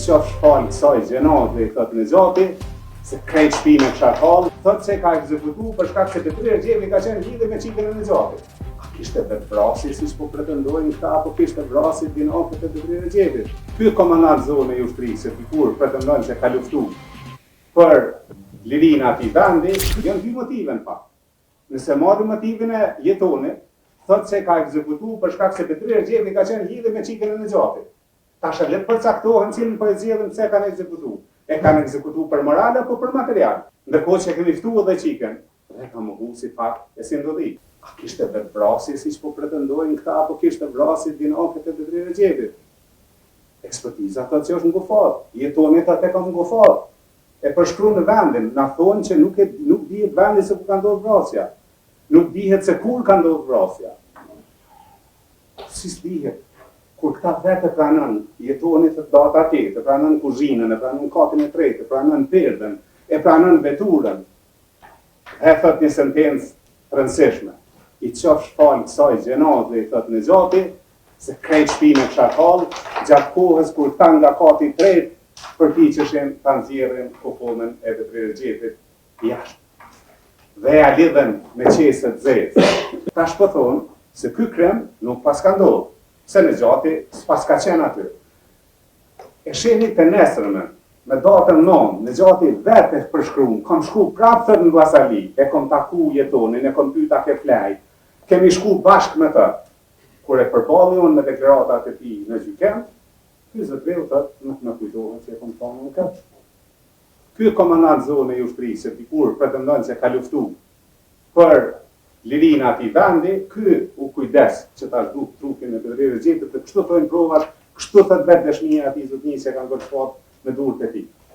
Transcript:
qofsh falë kësaj gjenazë, thot Nexhati, se krejt shtime kisha falë, thot se ka ekzekutu për shkak se Petrir Gjevi ka qenë lidhur me çikën e Nexhatit. A kishte vrasje siç po pretendojnë këta, apo kishte vrasje dinafët e Petrir Gjevit? Ky komandant zone i ushtrisë, kur pretendon se ka luftuar për lirinë e atij vendi, janë dy motive në fakt. Nëse marrim motivin e jetonit, thot se ka ekzekutu për shkak se Petrir Gjevi ka qenë lidhur me çikën e Nexhatit. Tash le të përcaktohen cilën po e zgjedhin pse kanë ekzekutu. E kanë ekzekutu për moral apo për material. Ndërkohë që kemi ftuar edhe çikën, dhe ka mohu si fakt e si ndodhi. A kishte vrasje siç po pretendojnë këta, apo kishte vrasje dinafët e Petrir Gjevit? Ekspertiza thotë se është ngufar, jetonit atë ka ngufar. E përshkruan në vendin, na thonë që nuk dihet vendi se ku ka ndodhur vrasja. Nuk dihet se kur ka ndodhur vrasja. Si s'dihet? Kur këta vetë pranon jetonit të data tjetër, pranon kuzhinën, e pranon katin e tretë, pranon perdën, e pranon veturën, e thot një sentencë rëndësishme. I qofsh falë kësaj gjenazë, thot Nexhati, se krejt shtime kisha falë, gjatë kohës kur ta nga kati i tretë, përpiqeshin ta nxjerrin kufonën e Petrir Gjevit jashtë. Dhe ja lidhen me qese të zezë. Tash po thonë se ky krem nuk pas ka ndodhur, se Nexhati s'pas ka qenë aty. E shihni të nesërmen, me datën 9, Nexhati vetë e përshkruan, kam shku prapë thot në Vllazali, e kam taku jetonin, e kam pyet a ke flaj. Kemi shku bashkë me të. Kur e përballi unë me deklaratat e tij në gjykem, ky zotëriu thot nuk më kujtohet se e kam thënë këtë. Ky komandant zone i ushtrisë, dikur pretendon se ka luftuar për lirinë e atij vendi, ky u kujdes që ta zhduk trupin e Petrir Gjevit, dhe kështu thonë provat, kështu thot vetë dëshmia e atij zotënisë që kanë gërshfat me durët e tij.